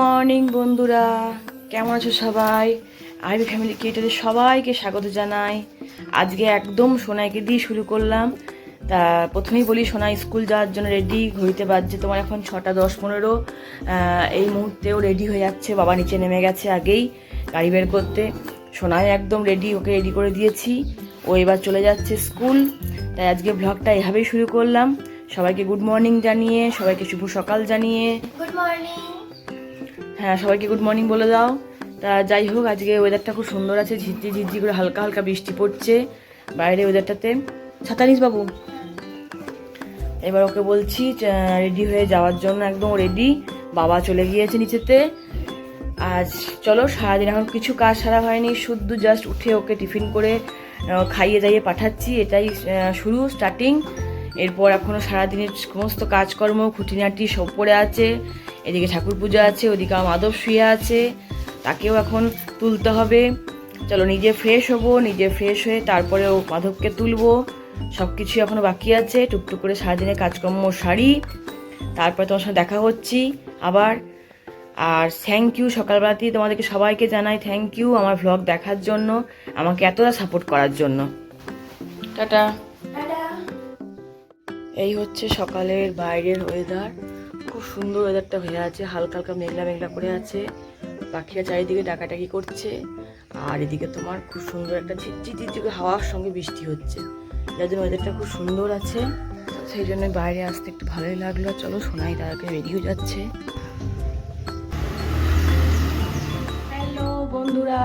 Morning বন্ধুরা, কেমন আছো সবাই? আইভি ফ্যামিলি ক্রিয়েটারে সবাইকে স্বাগত জানাই। আজকে একদম সোনাইকে দিয়ে শুরু করলাম। তা প্রথমেই বলি, সোনাই স্কুল যাওয়ার জন্য রেডি। ঘড়িতে বাজছে তোমার এখন 6টা 10-15। এই মুহূর্তেও রেডি হয়ে যাচ্ছে। বাবা নিচে নেমে গেছে আগেই গাড়ি বের করতে। সোনাই একদম রেডি, ওকে রেডি করে দিয়েছি। ও এবার চলে যাচ্ছে স্কুল। তাই আজকে ব্লগটা এভাবেই শুরু করলাম। সবাইকে গুড মর্নিং জানিয়ে, সবাইকে শুভ সকাল জানিয়ে। Good morning. হ্যাঁ, সবাইকে গুড মর্নিং বলে দাও। তা যাই হোক, আজকে ওয়েদারটা খুব সুন্দর আছে। ঝিরঝি ঝিরঝি করে হালকা হালকা বৃষ্টি পড়ছে বাইরে ওয়েদারটাতে। ছাতা নিস বাবু। এবার ওকে বলছি রেডি হয়ে যাওয়ার জন্য। একদম রেডি। বাবা চলে গিয়েছে নিচেতে। আজ চলো, সারাদিন এখন কিছু কাজ সারা হয়নি, শুদ্ধ জাস্ট উঠে ওকে টিফিন করে খাইয়ে দাইয়ে পাঠাচ্ছি। এটাই শুরু, স্টার্টিং। এরপর এখনও সারাদিনের সমস্ত কাজকর্ম খুঁটিনাটি সব পড়ে আছে। এদিকে ঠাকুর পূজা আছে, ওদিকে আমার মাধব শুয়ে আছে, তাকেও এখন তুলতে হবে। চলো, নিজে ফ্রেশ হবো, নিজে ফ্রেশ হয়ে তারপরে ও মাধবকে তুলবো। সব কিছু এখনও বাকি আছে। টুকটুক করে সারাদিনের কাজকর্ম সারি, তারপরে তোমার সাথে দেখা হচ্ছি আবার। আর থ্যাংক ইউ, সকালবেলাতেই তোমাদেরকে সবাইকে জানাই থ্যাংক ইউ আমার ভ্লগ দেখার জন্য, আমাকে এতটা সাপোর্ট করার জন্য। টাটা। এই হচ্ছে সকালের বাইরের ওয়েদার। খুব সুন্দর ওয়েদারটা হয়ে আছে, হালকা হালকা মেঘলা মেঘলা করে আছে। পাখিরা চারিদিকে ডাকাডাকি করছে। আর এদিকে তোমার খুব সুন্দর একটা ঝিরঝির ঝিরঝির হাওয়ার সঙ্গে বৃষ্টি হচ্ছে, যার জন্য ওয়েদারটা খুব সুন্দর আছে। সেই জন্য বাইরে আসতে একটু ভালোই লাগলো। চলো, সোনাই তাদেরকে রেডি হয়ে যাচ্ছে। হ্যালো বন্ধুরা,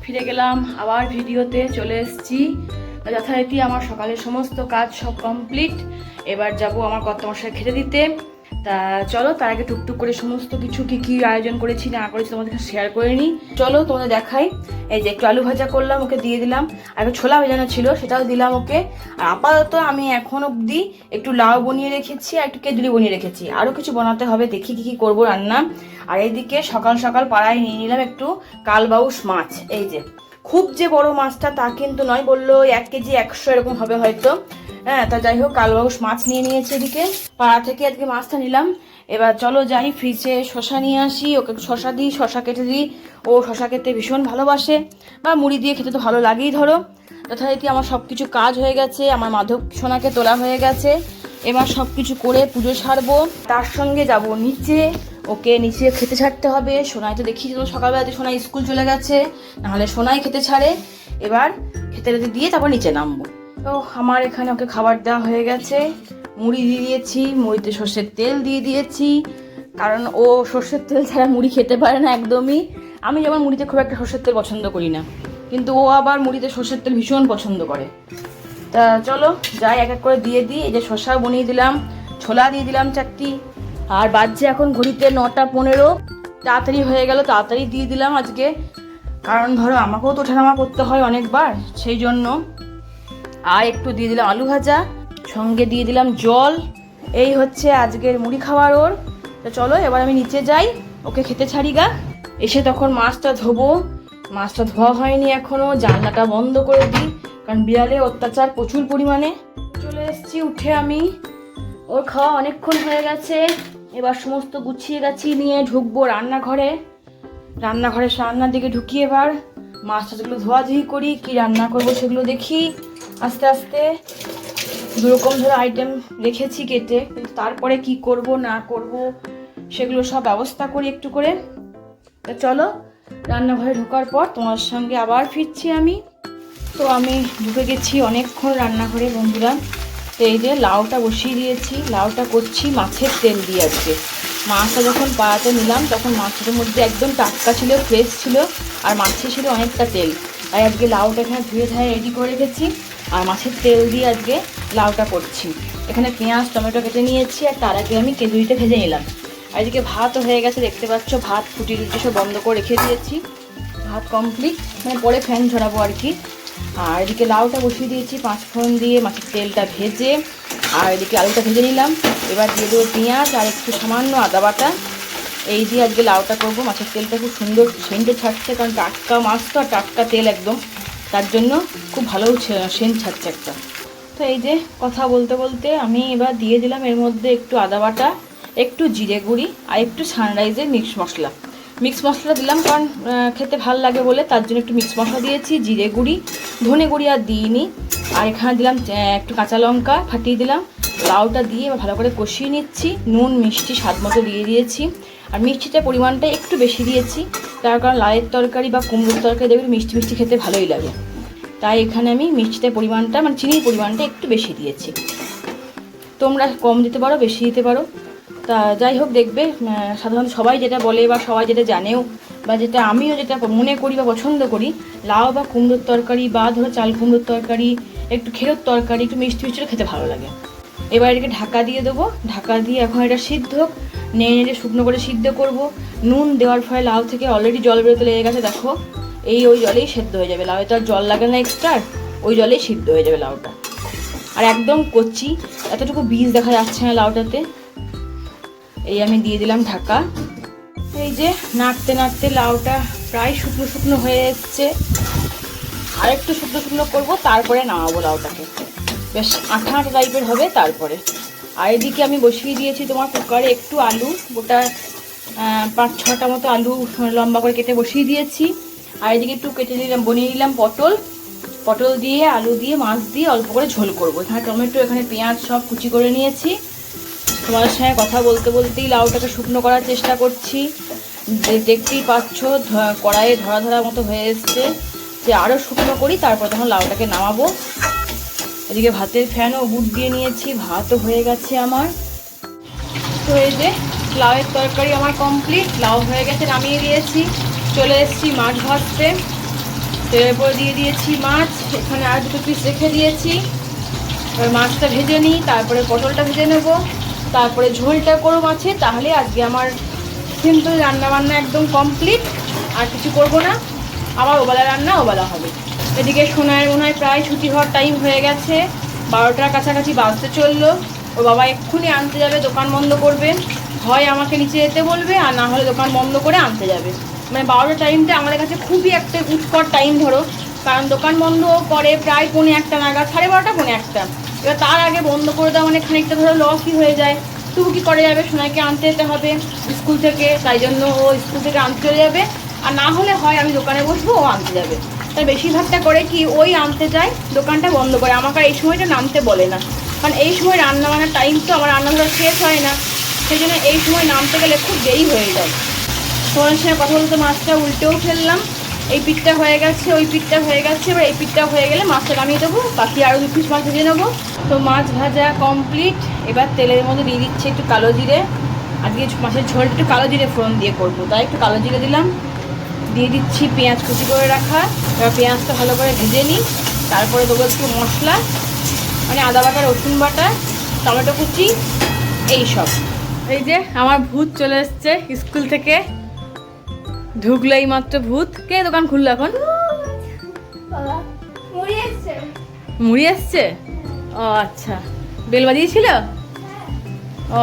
ফিরে গেলাম আবার ভিডিওতে চলে এসেছি। যথারীতি আমার সকালের সমস্ত কাজ সব কমপ্লিট। এবার যাব আমার কর্তামশাই খেতে দিতে। তা চলো, তার আগে টুকটুক করে সমস্ত কিছু কি আয়োজন করেছি না করেছি তোমাদের শেয়ার করে নিই। চলো তোমাদের দেখাই। এই যে একটু আলু ভাজা করলাম, ওকে দিয়ে দিলাম। আর একটু ছোলা ভেজানো ছিল, সেটাও দিলাম ওকে। আর আপাতত আমি এখন অবধি একটু লাউ বনিয়ে রেখেছি আর একটু কেঁদুলি বনিয়ে রেখেছি। আরও কিছু বানাতে হবে, দেখি কি করবো রান্না। আর এইদিকে সকাল সকাল পাড়ায় নিয়ে নিলাম একটু কালবাউস মাছ। এই যে খুব যে বড় মাছটা তা কিন্তু নয়, বললো 1 কেজি 100 এরকম হবে হয়তো। হ্যাঁ, তা যাই হোক, কালবাউস মাছ নিয়ে নিয়েছি এদিকে। পাড়া থেকে আজকে মাছটা নিলাম। এবার চলো যাই, ফ্রিজে শশা নিয়ে আসি, ওকে শশা দিই, শশা কেটে দিই। ও শশা খেতে ভীষণ ভালোবাসে, বা মুড়ি দিয়ে খেতে তো ভালো লাগেই ধরো। যথারীতি আমার সব কিছু কাজ হয়ে গেছে, আমার মাধব সোনাকে তোলা হয়ে গেছে। এবার সব কিছু করে পুজো সারবো, তার সঙ্গে যাব নিচে। ওকে নিচে খেতে ছাড়তে হবে। সোনাই তো দেখি তো সকালবেলাতে সোনাই স্কুল চলে গেছে, নাহলে সোনাই খেতে ছাড়ে। এবার খেতে দিয়ে তারপর নিচে নামবো। তো আমার এখানে ওকে খাবার দেওয়া হয়ে গেছে। মুড়ি দিয়ে দিয়েছি, মুড়িতে সর্ষের তেল দিয়ে দিয়েছি, কারণ ও সর্ষের তেল ছাড়া মুড়ি খেতে পারে না একদমই। আমি যেমন মুড়িতে খুব একটা সর্ষের তেল পছন্দ করি না, কিন্তু ও আবার মুড়িতে সর্ষের তেল ভীষণ পছন্দ করে। তা চলো যাই, এক এক করে দিয়ে দিই। এই যে শসা বনিয়ে দিলাম, ছোলা দিয়ে দিলাম 4টি। আর বাজছে এখন ঘড়িতে 9টা 15। তাড়াতাড়ি হয়ে গেল, তাড়াতাড়ি দিয়ে দিলাম আজকে, কারণ ধরো আমাকেও তো ওঠানামা করতে হয় অনেকবার, সেই জন্য। আর একটু দিয়ে দিলাম আলু ভাজা, সঙ্গে দিয়ে দিলাম জল। এই হচ্ছে আজকের মুড়ি খাবার ওর। তো চলো এবার আমি নিচে যাই, ওকে খেতে ছাড়ি গা। এসে তখন মাছটা ধোবো। মাছটা ধোয়া হয়নি এখনো, জানলাটা বন্ধ করে দিই, কারণ বিড়ালে অত্যাচার প্রচুর পরিমাণে। চলে এসেছি উঠে আমি, ওর খাওয়া অনেকক্ষণ হয়ে গেছে। এবার সমস্ত গুছিয়ে গাছিয়ে নিয়ে ঢুকবো রান্নাঘরে। রান্নার দিকে ঢুকি। এবার মাছটা যেগুলো ধোয়াধুয়ি করি, কি রান্না করবো সেগুলো দেখি আস্তে আস্তে। 2 রকম ধরে আইটেম রেখেছি কেটে, কিন্তু তারপরে কি করব না করব সেগুলো সব ব্যবস্থা করি একটু করে। তা চলো, রান্নাঘরে ঢোকার পর তোমার সঙ্গে আবার ফিরছি আমি। তো আমি ঢুকে গেছি অনেকক্ষণ রান্নাঘরে বন্ধুরা। তো এই যে লাউটা বসিয়ে দিয়েছি, লাউটা করছি মাছের তেল দিয়ে আজকে। মাছটা যখন পাড়াতে নিলাম তখন মাছের মধ্যে একদম টাটকা ছিল, ফ্রেশ ছিল, আর মাছে ছিল অনেকটা তেল। তাই আজকে লাউটা এখানে ধুয়ে রেডি করে রেখেছি, আর মাছের তেল দিয়ে আজকে লাউটা করছি। এখানে পেঁয়াজ টমেটো কেটে নিয়েছি, আর তার আগে আমি কেঁদুরিটা ভেজে নিলাম। আর এদিকে ভাতও হয়ে গেছে, দেখতে পাচ্ছ। ভাত ফুটি টুটি সব বন্ধ করে রেখে দিয়েছি, ভাত কমপ্লিট, মানে পরে ফ্যান ঝরাবো আর কি। আর এদিকে লাউটা বসিয়ে দিয়েছি 5 ফোড়ন দিয়ে, মাছের তেলটা ভেজে। আর এদিকে আলুটা ভেজে নিলাম। এবার দিয়ে দেবো পেঁয়াজ আর একটু সামান্য আদা বাটা। এই দিয়ে আজকে লাউটা করবো। মাছের তেলটা খুব সুন্দর সেন্টও ছাড়ছে, কারণ টাটকা মাছ তো, আর টাটকা তেল একদম, তার জন্য খুব ভালো সেন্ট ছাড়ছে একটা। তো এই যে কথা বলতে বলতে আমি এবার দিয়ে দিলাম এর মধ্যে একটু আদা বাটা, একটু জিরে গুঁড়ি আর একটু সানরাইজের মিক্স মশলা। মিক্স মশলা দিলাম কারণ খেতে ভাল লাগে বলে, তার জন্য একটু মিক্স মশলা দিয়েছি, জিরে গুঁড়ি, ধনে গুঁড়ি আর দিইনি। আর এখানে দিলাম একটু কাঁচা লঙ্কা ফাটিয়ে দিলাম। লাউটা দিয়ে এবার ভালো করে কষিয়ে নিচ্ছি। নুন মিষ্টি স্বাদ মতো দিয়ে দিয়েছি। আর মিষ্টিটার পরিমাণটা একটু বেশি দিয়েছি, তার কারণ লাউয়ের তরকারি বা কুমড়োর তরকারি দেখবেন মিষ্টি মিষ্টি খেতে ভালোই লাগে। তাই এখানে আমি মিষ্টিটার পরিমাণটা মানে চিনির পরিমাণটা একটু বেশি দিয়েছি। তোমরা কম দিতে পারো, বেশি দিতে পারো। তা যাই হোক, দেখবে সাধারণত সবাই যেটা বলে বা সবাই যেটা জানেও বা যেটা আমিও যেটা মনে করি বা পছন্দ করি, লাউ বা কুমড়োর তরকারি বা ধরো চাল কুমড়োর তরকারি, একটু খেরোর তরকারি একটু মিষ্টি মিষ্টি খেতে ভালো লাগে। এবার এটাকে ঢাকা দিয়ে দেবো। ঢাকা দিয়ে এখন এটা সিদ্ধ নেড়ে নেড়ে শুকনো করে সিদ্ধ করব। নুন দেওয়ার ফলে লাউ থেকে অলরেডি জল বেরোতে লেগে গেছে, দেখো। ওই জলেই সেদ্ধ হয়ে যাবে। লাউয়ে তো আর জল লাগে না এক্সট্রা, ওই জলেই সিদ্ধ হয়ে যাবে লাউটা। আর একদম কচি, এতটুকু বীজ দেখা যাচ্ছে না লাউটাতে। এই আমি দিয়ে দিলাম ঢাকা। এই যে নাড়তে নাড়তে লাউটা প্রায় শুকনো শুকনো হয়ে এসছে। আর একটু শুকনো শুকনো করবো, তারপরে নামাবো লাউটাকে। বেশ আঠা আঠা টাইপের হবে তারপরে। আর এদিকে আমি বসিয়ে দিয়েছি তোমার কুকারে একটু আলু, গোটা 5-6টা মতো আলু লম্বা করে কেটে বসিয়ে দিয়েছি। আর এদিকে একটু বনিয়ে নিলাম পটল দিয়ে, আলু দিয়ে, মাছ দিয়ে অল্প করে ঝোল করবো। এখানে টমেটো, এখানে পেঁয়াজ সব কুচি করে নিয়েছি। তোমাদের সঙ্গে কথা বলতে বলতেই লাউটাকে শুকনো করার চেষ্টা করছি। দেখতেই পাচ্ছ কড়াইয়ে ধরা ধরা মতো হয়ে এসছে। যে আরও শুকনো করি, তারপর তখন লাউটাকে নামাবো। এদিকে ভাতের ফ্যানও বুট দিয়ে নিয়েছি, ভাতও হয়ে গেছে আমার। তো এই যে লাউয়ের তরকারি আমার কমপ্লিট। লাউ হয়ে গেছে, নামিয়ে দিয়েছি। চলে এসেছি মাছ ভাজতে। তেলের উপরে দিয়ে দিয়েছি মাছ। এখানে আর 2 পিস রেখে দিয়েছি। এবার মাছটা ভেজে নিই, তারপরে পটলটা ভেজে নেব, তারপরে ঝোলটা করো মাছে। তাহলে আজকে আমার সিম্পল রান্নাবান্না একদম কমপ্লিট। আর কিছু করব না, আবার ওবেলা রান্না ওবেলা হবে। এদিকে সোনার মনে হয় প্রায় ছুটি হওয়ার টাইম হয়ে গেছে, 12টার কাছাকাছি বাজতে চললো। ওর বাবা এক্ষুনি আনতে যাবে, দোকান বন্ধ করবে। হয় আমাকে নিচে যেতে বলবে, আর না হলে দোকান বন্ধ করে আনতে যাবে। মানে 12টার টাইমটা আমাদের কাছে খুবই একটা উৎকট টাইম ধরো, কারণ দোকান বন্ধ করে প্রায় 1:45 নাগাদ, 12:30 1:45। এবার তার আগে বন্ধ করে দেওয়া মানে খানিকটা ধরো লসই হয়ে যায়। তবু কি করে যাবে, সোনাইকে আনতে যেতে হবে স্কুল থেকে, তাই জন্য ও স্কুল থেকে আনতে চলে যাবে। আর না হলে হয় আমি দোকানে বসবো, ও আনতে যাবে। তাই বেশিরভাগটা করে কি ওই আনতে যায়, দোকানটা বন্ধ করে। আমাকে এই সময়টা নামতে বলে না, কারণ এই সময় রান্না বান্নার টাইম তো আমার রান্নাঘর শেষ হয় না। সেই জন্য এই সময় নামতে গেলে খুব দেরি হয়ে যায়। তোমার সঙ্গে কথা বলতে মাছটা উল্টেও ফেললাম। এই পিঠটা হয়ে গেছে, ওই পিঠটা হয়ে গেছে। এবার এই পিঠটা হয়ে গেলে মাছটা নামিয়ে দেবো, বাকি আরও 2 পিস মাছ ভেজে নেবো। তো মাছ ভাজা কমপ্লিট। এবার তেলের মধ্যে দিয়ে দিচ্ছি একটু কালো জিরে। আজকে মাছের ঝোল একটু কালো জিরে ফোড়ন দিয়ে করবো, তাই একটু কালো জিরে দিলাম। দিয়ে দিচ্ছি পেঁয়াজ কুচি করে রাখা। এবার পেঁয়াজটা ভালো করে ভেজে নিই, তারপরে দেবো একটু মশলা, মানে আদা বাটা, রসুন বাটা, টমেটো কুচি, এইসব। এই যে আমার ভূত চলে এসছে স্কুল থেকে, ঢুকলো এই মাত্র ভূত। কে দোকান খুললো এখন? মুড়ি এসছে? ও আচ্ছা, বেল বাজিয়েছিল? ও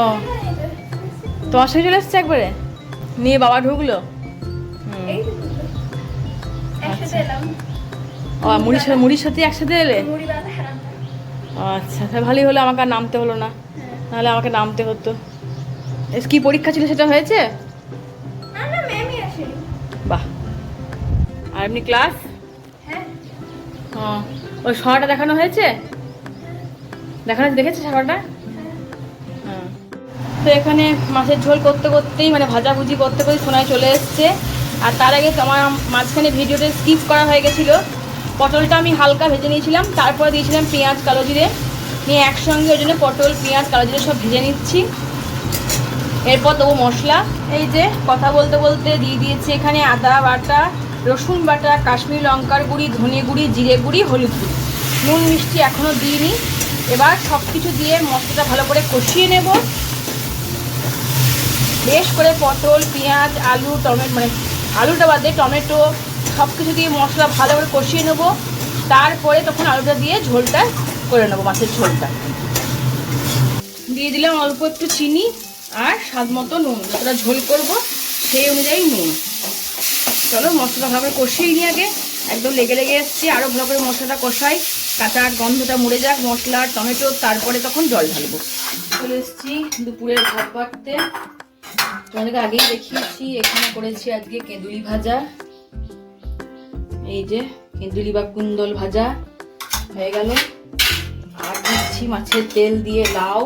তোমার সঙ্গে চলে এসছে একবারে, নিয়ে বাবা ঢুকলো। ও মুড়ির সাথে একসাথে এলে? আচ্ছা, তাহলে ভালোই হলো, আমাকে আর নামতে হলো না, নাহলে আমাকে নামতে হতো। কি পরীক্ষা ছিল, সেটা হয়েছে? বাহ। আর এমনি ক্লাস? হ্যাঁ। ওই সরাটা দেখানো হয়েছে? দেখেছে সরাটা? হ্যাঁ। তো এখানে মাছের ঝোল করতে করতেই মানে ভাজাভুজি করতে করতে সোনায় চলে এসছে। আর তার আগে আমার মাঝখানে ভিডিওটা স্কিপ করা হয়ে গেছিলো। পটলটা আমি হালকা ভেজে নিয়েছিলাম, তারপরে দিয়েছিলাম পেঁয়াজ কালো জিরে নিয়ে একসঙ্গে, ওই জন্য পটল পেঁয়াজ কালো জিরে সব ভেজে নিচ্ছি। এরপর দেবো মশলা। এই যে কথা বলতে বলতে দিয়ে দিয়েছি এখানে আদা বাটা, রসুন বাটা, কাশ্মীরি লঙ্কার গুঁড়ি, ধনে গুঁড়ি, জিরে গুঁড়ি, হলুদ গুঁড়ি, নুন মিষ্টি এখনও দিইনি। এবার সব কিছু দিয়ে মশলাটা ভালো করে কষিয়ে নেব। বেশ করে পটল পেঁয়াজ আলু টমেটো, মানে আলুটা বাদে টমেটো সব কিছু দিয়ে মশলা ভালো করে কষিয়ে নেব। তারপরে তখন আলুটা দিয়ে ঝোলটা করে নেবো, মাছের ঝোলটা। দিয়ে দিলাম অল্প একটু চিনি আর স্বাদ মতো নুন, যতটা ঝোল করবো সেই অনুযায়ী নুন। চলো মশলা ভালো করে কষিয়ে নিয়ে আগে, একদম লেগে লেগে এসছি। আরও ভালো করে মশলাটা কষাই, কাঁচা গন্ধটা মরে যাক মশলা টমেটো, তারপরে তখন জল ঢালবো। চলে এসছি দুপুরের ভাত বাড়তে। তোমাদেরকে আগেই দেখিয়েছি, এখানে করেছি আজকে কেঁদুলি ভাজা। এই যে কেঁদুলি বা কুন্দল ভাজা হয়ে গেল। আর দিচ্ছি মাছের তেল দিয়ে লাউ,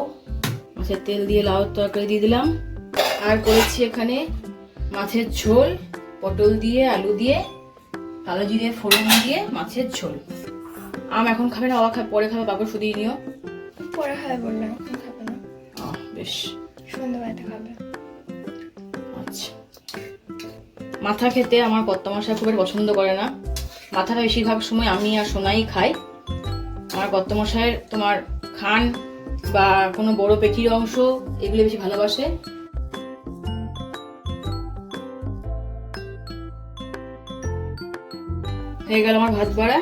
মাছের তেল দিয়ে লাউ তরকারি দিয়ে দিলাম। আর করেছি এখানে মাছের ঝোল, পটল দিয়ে আলু দিয়ে কালো জিরে ফোড়ন দিয়ে মাছের ঝোল। আম এখন খাবে না, বাবা খাবে পরে খাবে, বাবা শুধু নিও। পরে খাবে বললাম, এখন খাবে না। বেশ, সন্ধ্যাবেলাতে খাবে। আচ্ছা, মাথা খেতে আমার কর্তামশাই খুব পছন্দ করে না। মাথাটা বেশিরভাগ সময় আমি আর সোনাই খাই। আমার কর্তামশাইয়ের তোমার খান বা কোনো বড় পেটির অংশ এগুলো বেশি ভালোবাসে। হয়ে গেল আমার ভাত বাড়া।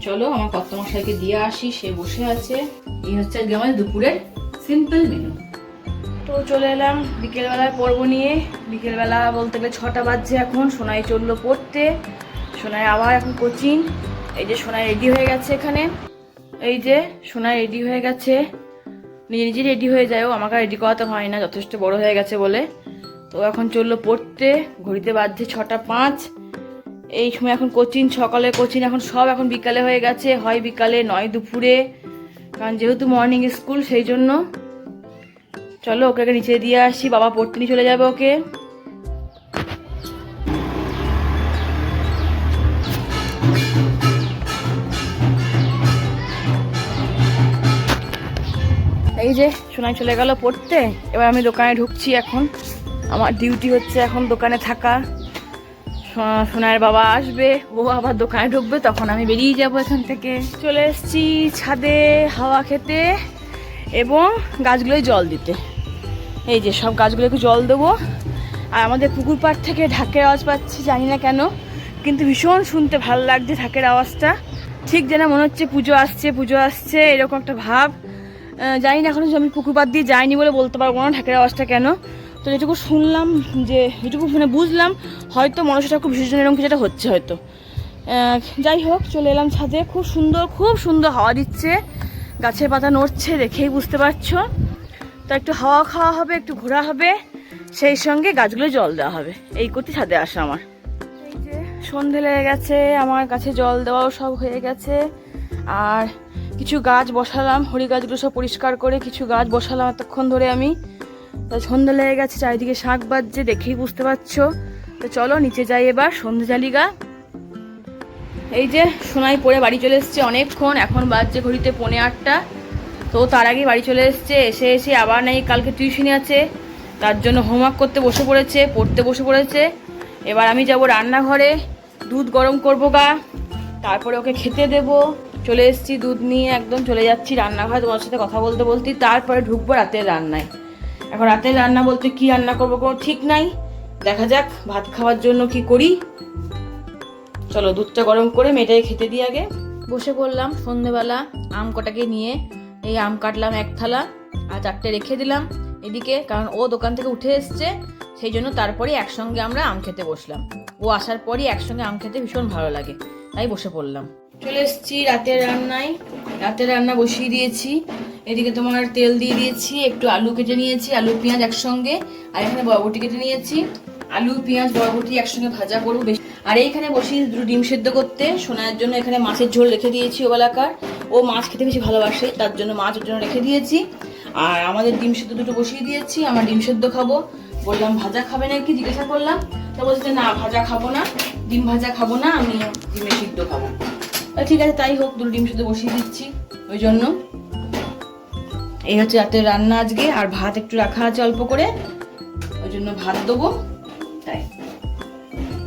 চলো আমার কর্তামশাইকে দিয়ে আসি, সে বসে আছে। এই হচ্ছে আজকে আমাদের দুপুরের সিম্পল মেনু। তো চলে এলাম বিকেলবেলায় পর্ব নিয়ে। বিকেলবেলা বলতে গেলে 6টা বাজছে এখন। সোনাই চললো পড়তে, সোনাই আবার এখন কোচিং। এই যে সোনাই রেডি হয়ে গেছে এখানে, এই যে সোনাই রেডি হয়ে গেছে, নিজে নিজে রেডি হয়ে যায়, ও আমাকে রেডি করাতে হয় না, যথেষ্ট বড় হয়ে গেছে বলে। তো এখন চললো পড়তে, ঘড়িতে বাজছে 6টা 5। এই সময় এখন কোচিং, সকালে কোচিং, এখন সব এখন বিকালে হয়ে গেছে, হয় বিকালে নয় দুপুরে, কারণ যেহেতু মর্নিং স্কুল সেই জন্য। চলো ওকে নিচে দিয়ে আসি, বাবা পড়তে নিয়ে চলে যাবে ওকে। এই যে সোনাই চলে গেল পড়তে, এবার আমি দোকানে ঢুকছি। এখন আমার ডিউটি হচ্ছে এখন দোকানে থাকা। সোনার বাবা আসবে, ও আবার দোকানে ঢুকবে, তখন আমি বেরিয়ে যাবো এখান থেকে। চলে এসেছি ছাদে হাওয়া খেতে এবং গাছগুলোয় জল দিতে। এই যে সব গাছগুলো একটু জল দেবো। আর আমাদের পুকুর পাড় থেকে ঢাকের আওয়াজ পাচ্ছি, জানি না কেন, কিন্তু ভীষণ শুনতে ভালো লাগছে ঢাকের আওয়াজটা। ঠিক যেন মনে হচ্ছে পুজো আসছে, পুজো আসছে, এরকম একটা ভাব। জানি না এখনো, আমি পুকুর পাড় দিয়ে যাইনি বলে বলতে পারবো না ঢাকের আওয়াজটা কেন। তো যেটুকু শুনলাম, যে যেটুকু মানে বুঝলাম, হয়তো মনসা ঠাকুর বিসর্জন এরকম কিছু একটা হচ্ছে হয়তো। যাই হোক, চলে এলাম ছাদে। খুব সুন্দর, খুব সুন্দর হাওয়া দিচ্ছে, গাছের পাতা নড়ছে, দেখেই বুঝতে পারছো। তো একটু হাওয়া খাওয়া হবে, একটু ঘোরা হবে, সেই সঙ্গে গাছগুলো জল দেওয়া হবে। এই করতে ছাদে আসা আমার। এই যে সন্ধে লেগে গেছে, আমার গাছে জল দেওয়াও সব হয়ে গেছে। আর কিছু গাছ বসালাম, হরি গাছগুলো সব পরিষ্কার করে কিছু গাছ বসালাম এতক্ষণ ধরে আমি। তো সন্ধে লেগে গেছে, চারিদিকে শাক বাজছে, দেখেই বুঝতে পারছো। তো চলো নিচে যাই এবার, সন্ধে জালিগা। এই যে সোনাই পড়ে বাড়ি চলে এসছে অনেকক্ষণ, এখন বাজছে ঘড়িতে 8:45। তো তার আগে বাড়ি চলে এসছে। এসে আবার নাই, কালকে টিউশনি আছে, তার জন্য হোমওয়ার্ক করতে বসে পড়েছে, পড়তে বসে পড়েছে। এবার আমি যাব রান্নাঘরে, দুধ গরম করবো গা, তারপরে ওকে খেতে দেব। চলে এসেছি দুধ নিয়ে, একদম চলে যাচ্ছি রান্নাঘরে তোমার সাথে কথা বলতে বলতে। তারপরে ঢুকবো রাতের রান্নায়। এখন রাতের রান্না বলতে কি রান্না করবো কোনো ঠিক নাই, দেখা যাক ভাত খাওয়ার জন্য কি করি। চলো দুধটা গরম করে মেয়েটাকে খেতে দিয়ে আগে। বসে পড়লাম সন্ধেবেলা, আম কটাকে নিয়ে। এই আম কাটলাম 1 থালা, আর 4টে রেখে দিলাম এদিকে, কারণ ও দোকান থেকে উঠে এসছে, সেই জন্য তারপরে একসঙ্গে আমরা আম খেতে বসলাম। ও আসার পরই একসঙ্গে আম খেতে ভীষণ ভালো লাগে, তাই বসে পড়লাম। চলে এসেছি রাতের রান্নায়। রাতের রান্না বসিয়ে দিয়েছি। এদিকে তোমার তেল দিয়ে দিয়েছি, একটু আলু কেটে নিয়েছি, আলু পেঁয়াজ একসঙ্গে, আর এখানে বরবটি কেটে নিয়েছি। আলু পেঁয়াজ বরবটি একসঙ্গে ভাজা করবো বেশি। আর এইখানে বসিয়ে দুটো ডিম সেদ্ধ করতে। সোনার জন্য এখানে মাছের ঝোল রেখে দিয়েছি ওবেলাকার, ও মাছ খেতে বেশি ভালোবাসে, তার জন্য মাছের জন্য রেখে দিয়েছি। আর আমাদের ডিম সেদ্ধ দুটো বসিয়ে দিয়েছি, আমার ডিম সেদ্ধ খাবো। বললাম ভাজা খাবে নাকি, জিজ্ঞাসা করলাম, তা বলছে না ভাজা খাবো না, ডিম ভাজা খাবো না, আমি ডিমের সিদ্ধ খাবো। ঠিক আছে তাই হোক, দুটো ডিম সেদ্ধ বসিয়ে দিচ্ছি ওই জন্য। এই হচ্ছে রাতের রান্না আজকে। আর ভাত একটু রাখা আছে অল্প করে, ওই জন্য ভাত দেবো। তাই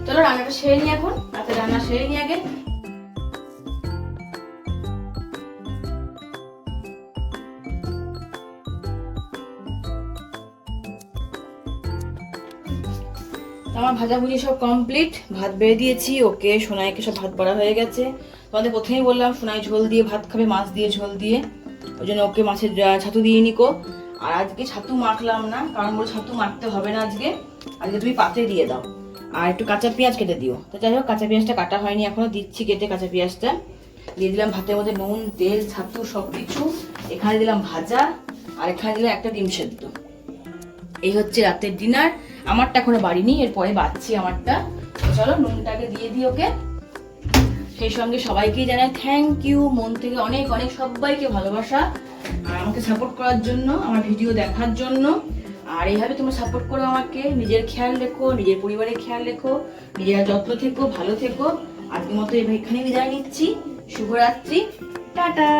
চলো রান্নাটা সেরে নিই, এখন রাতের রান্না সেরে নিই আগে। আমার ভাজাভুজি সব কমপ্লিট, ভাত বেড়ে দিয়েছি ওকে, সোনাইকে সব ভাত বাড়া হয়ে গেছে। তোমাদের প্রথমেই বললাম সোনাই ঝোল দিয়ে ভাত খাবে, মাছ দিয়ে ঝোল দিয়ে, ওই জন্য ওকে মাছের ছাতু দিয়ে নিকো। আর আজকে ছাতু মাখলাম না, কারণ বলে ছাতু মাখতে হবে না আজকে, আজকে তুমি পাতে দিয়ে দাও, আর একটু কাঁচা পেঁয়াজ কেটে দিও। তো যাই হোক, কাঁচা পেঁয়াজটা কাটা হয়নি এখনো, দিচ্ছি কেটে কাঁচা পেঁয়াজটা। দিয়ে দিলাম ভাতের মধ্যে নুন তেল ছাতু সব কিছু। এখানে দিলাম ভাজা, আর এখানে দিলাম একটা ডিম সেদ্ধ। এই হচ্ছে রাতের ডিনার। আমারটা এখনো বাড়িনি, এরপরে বাড়ছি আমারটা। তো চলো নুনটাকে দিয়ে দিই ওকে। সেই সঙ্গে সবাইকেই জানাই থ্যাংক ইউ, মন থেকে অনেক অনেক সবাইকে ভালোবাসা আর আমাকে সাপোর্ট করার জন্য, আমার ভিডিও দেখার জন্য। আর এইভাবে তোমরা সাপোর্ট করো আমাকে। নিজের খেয়াল রেখো, নিজের পরিবারের খেয়াল রেখো, নিজেরা যত্ন থেকো, ভালো থেকো। আজকের মতো এখানে বিদায় নিচ্ছি। শুভরাত্রি, টাটা।